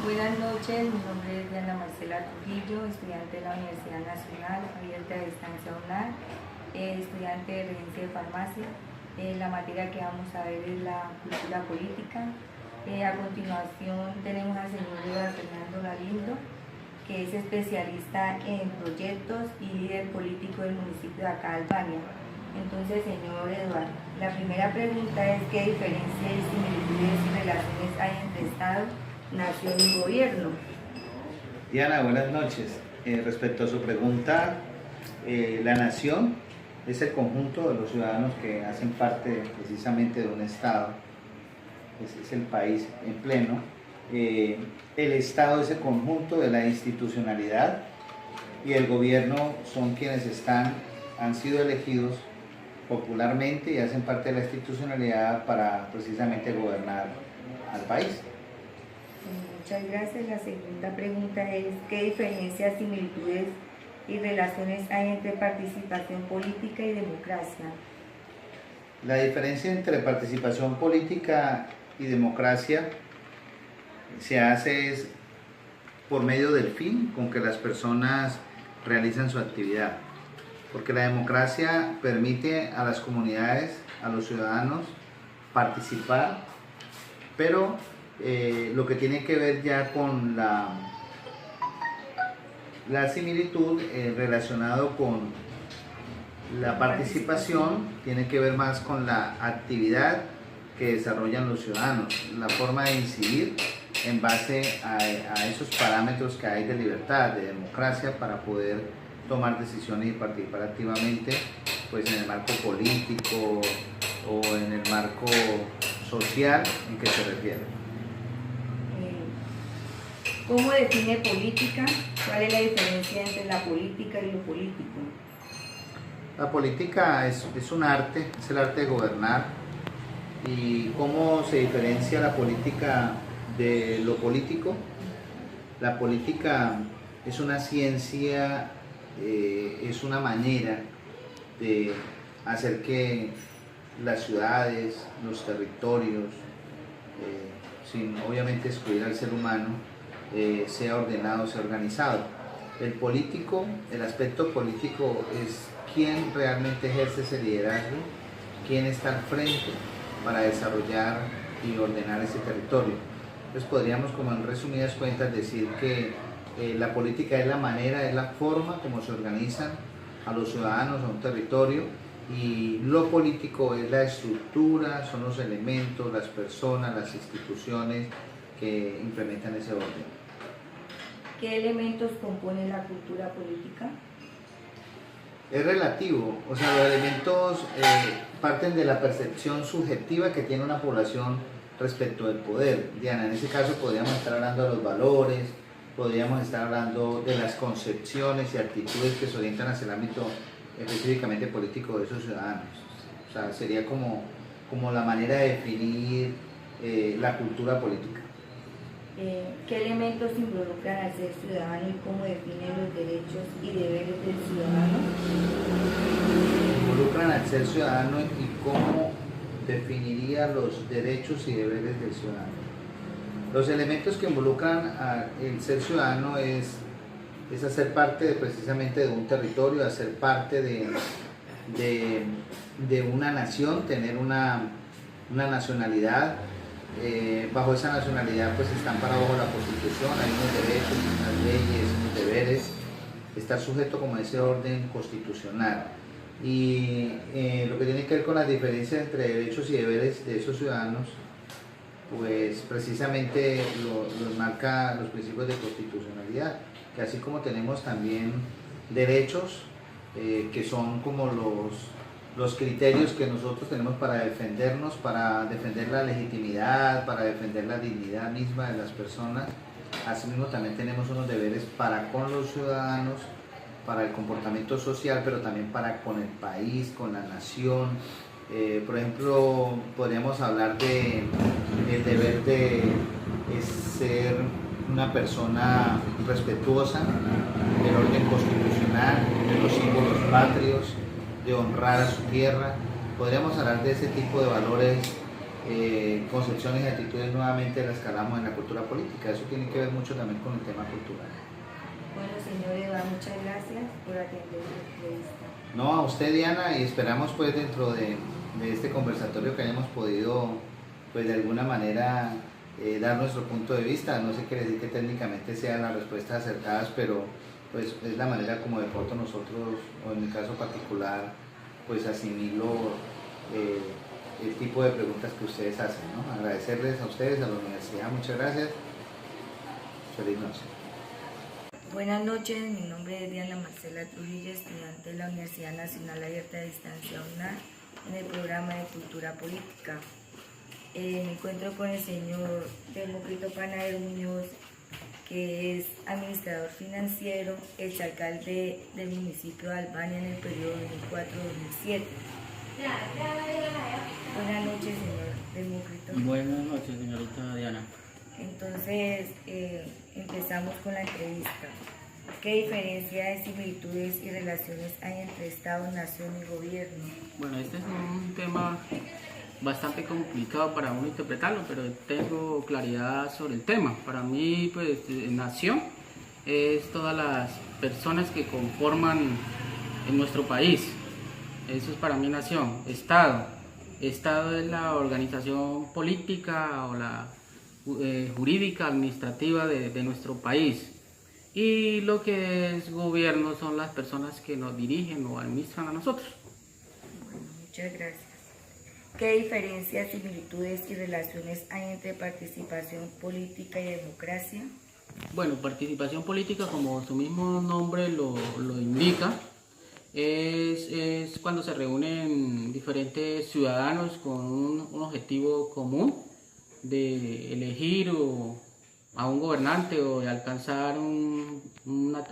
Buenas noches, mi nombre es Diana Marcela Trujillo, estudiante de la Universidad Nacional Abierta de Distancia UNAD, estudiante de Regencia de Farmacia. La materia que vamos a ver es la cultura política. A continuación tenemos al señor Eduardo Fernando Galindo, que es especialista en proyectos y líder político del municipio de acá, Albania. Entonces, señor Eduardo, la primera pregunta es: ¿qué diferencias, similitudes y relaciones hay entre Estado, nación y gobierno? Diana, buenas noches. Respecto a su pregunta, la nación es el conjunto de los ciudadanos que hacen parte precisamente de un Estado, es el país en pleno. El Estado es el conjunto de la institucionalidad y el gobierno son quienes han sido elegidos popularmente y hacen parte de la institucionalidad para precisamente gobernar al país. Muchas gracias. La segunda pregunta es: ¿qué diferencias, similitudes y relaciones hay entre participación política y democracia? La diferencia entre participación política y democracia se hace por medio del fin con que las personas realizan su actividad, porque la democracia permite a las comunidades, a los ciudadanos participar, pero lo que tiene que ver ya con la similitud relacionado con la participación tiene que ver más con la actividad que desarrollan los ciudadanos, la forma de incidir en base a esos parámetros que hay de libertad, de democracia, para poder tomar decisiones y participar activamente, pues en el marco político o en el marco social en que se refiere. ¿Cómo define política? ¿Cuál es la diferencia entre la política y lo político? La política es un arte, es el arte de gobernar. ¿Y cómo se diferencia la política de lo político? La política es una ciencia, es una manera de hacer que las ciudades, los territorios, sin obviamente excluir al ser humano, sea ordenado, sea organizado. El político, el aspecto político es quién realmente ejerce ese liderazgo, quién está al frente para desarrollar y ordenar ese territorio. Entonces podríamos, como en resumidas cuentas, decir que la política es la manera, es la forma como se organizan a los ciudadanos a un territorio, y lo político es la estructura, son los elementos, las personas, las instituciones que implementan ese orden. ¿Qué elementos componen la cultura política? Es relativo, o sea, los elementos parten de la percepción subjetiva que tiene una población respecto del poder. Diana, en ese caso podríamos estar hablando de los valores, podríamos estar hablando de las concepciones y actitudes que se orientan hacia el ámbito específicamente político de esos ciudadanos. O sea, sería como la manera de definir la cultura política. ¿Qué elementos involucran al ser ciudadano y cómo definen los derechos y deberes del ciudadano? Involucran al ser ciudadano y cómo definiría los derechos y deberes del ciudadano. Los elementos que involucran al ser ciudadano es hacer parte precisamente de un territorio, hacer parte de una nación, tener una nacionalidad. Bajo esa nacionalidad pues están parados bajo la Constitución, hay unos derechos, unas leyes, unos deberes, estar sujeto como a ese orden constitucional. Y lo que tiene que ver con las diferencias entre derechos y deberes de esos ciudadanos, pues precisamente los marca los principios de constitucionalidad, que así como tenemos también derechos que son como los criterios que nosotros tenemos para defendernos, para defender la legitimidad, para defender la dignidad misma de las personas. Asimismo también tenemos unos deberes para con los ciudadanos, para el comportamiento social, pero también para con el país, con la nación. Por ejemplo, podríamos hablar del deber de ser una persona respetuosa del orden constitucional, de los símbolos patrios, de honrar a su tierra. Podríamos hablar de ese tipo de valores concepciones y actitudes nuevamente las calamos en la cultura política. Eso tiene que ver mucho también con el tema cultural. Bueno, señor Eva, muchas gracias por atender la entrevista. No, a usted, Diana, y esperamos pues dentro de este conversatorio que hayamos podido pues de alguna manera dar nuestro punto de vista. No sé quiere decir que técnicamente sean las respuestas acertadas, pero pues es la manera como de pronto nosotros, o en mi caso particular, pues asimilo el tipo de preguntas que ustedes hacen, ¿no? Agradecerles a ustedes, a la universidad, muchas gracias. Feliz noche. Buenas noches, mi nombre es Diana Marcela Trujillo, estudiante de la Universidad Nacional Abierta de Distancia UNAD en el programa de Cultura Política. Me encuentro con el señor Demócrito Panadero Muñoz, que es administrador financiero, exalcalde del municipio de Albania en el periodo 2004-2007. Buenas noches, señor Demócrito. Buenas noches, señorita Diana. Entonces, empezamos con la entrevista. ¿Qué diferencias, similitudes y relaciones hay entre Estado, nación y gobierno? Bueno, este es un tema bastante complicado para uno interpretarlo, pero tengo claridad sobre el tema. Para mí, pues, nación es todas las personas que conforman en nuestro país. Eso es para mí nación. Estado es la organización política o la jurídica, administrativa de nuestro país. Y lo que es gobierno son las personas que nos dirigen o administran a nosotros. Bueno, muchas gracias. ¿Qué diferencias, similitudes y relaciones hay entre participación política y democracia? Bueno, participación política, como su mismo nombre lo indica, es cuando se reúnen diferentes ciudadanos con un objetivo común de elegir a un gobernante o de alcanzar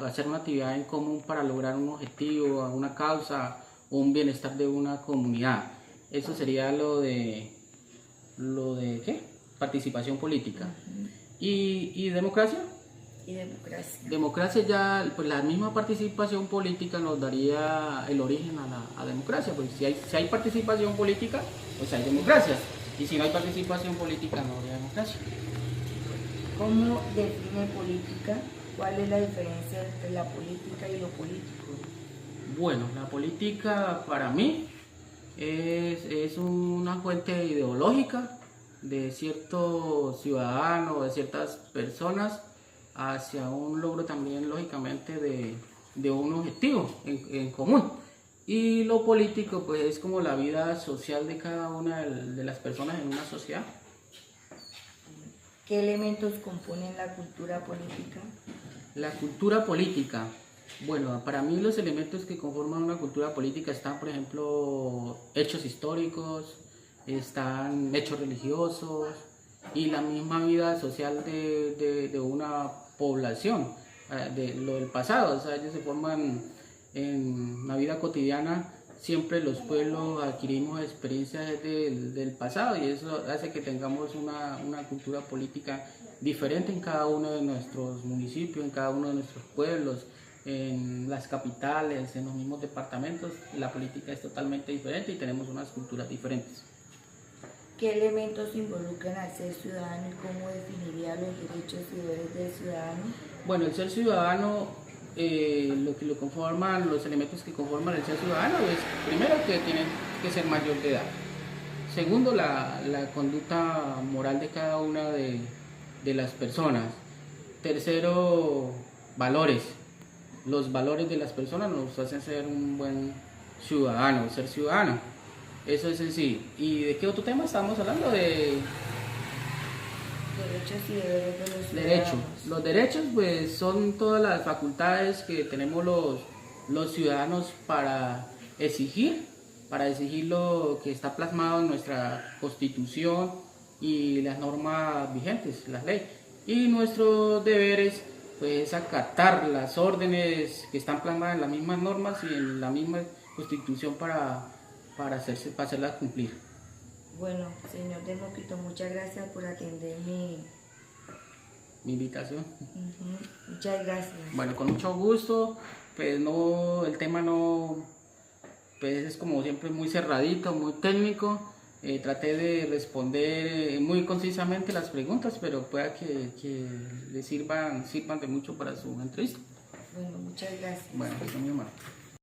hacer una actividad en común para lograr un objetivo, una causa o un bienestar de una comunidad. Eso sería lo de ¿qué? Participación política. ¿Y democracia? Y democracia. Democracia ya, pues la misma participación política nos daría el origen a democracia, porque si hay participación política, pues hay democracia. Y si no hay participación política, no habría democracia. ¿Cómo define política? ¿Cuál es la diferencia entre la política y lo político? Bueno, la política para mí es una fuente ideológica de ciertos ciudadanos, de ciertas personas, hacia un logro también, lógicamente, de un objetivo en común. Y lo político, pues, es como la vida social de cada una de las personas en una sociedad. ¿Qué elementos componen la cultura política? La cultura política. Bueno, para mí los elementos que conforman una cultura política están, por ejemplo, hechos históricos, están hechos religiosos y la misma vida social de una población, de lo del pasado. O sea, ellos se forman en la vida cotidiana. Siempre los pueblos adquirimos experiencias del pasado y eso hace que tengamos una cultura política diferente en cada uno de nuestros municipios, en cada uno de nuestros pueblos, en las capitales, en los mismos departamentos. La política es totalmente diferente y tenemos unas culturas diferentes. ¿Qué elementos involucran al ser ciudadano y cómo definiría los derechos y deberes del ciudadano? Bueno, el ser ciudadano, lo conforman, los elementos que conforman el ser ciudadano es, primero, que tienen que ser mayor de edad. Segundo, la conducta moral de cada una de las personas. Tercero, valores. Los valores de las personas nos hacen ser un buen ciudadano, ser ciudadano. Eso es en sí. ¿Y de qué otro tema estamos hablando? De derechos y deberes de los derechos. ciudadanos. Los derechos, pues, son todas las facultades que tenemos los ciudadanos para exigir lo que está plasmado en nuestra Constitución y las normas vigentes, las leyes. Y nuestros deberes, pues, acatar las órdenes que están plasmadas en las mismas normas y en la misma Constitución para hacerlas cumplir. Bueno, señor Demócrito, muchas gracias por atender mi invitación. Muchas gracias. Bueno, con mucho gusto. Pues no, el tema no, pues es como siempre muy cerradito, muy técnico, Traté de responder muy concisamente las preguntas, pero pueda que les sirvan de mucho para su entrevista. Bueno, muchas gracias. Bueno, pues muy amable.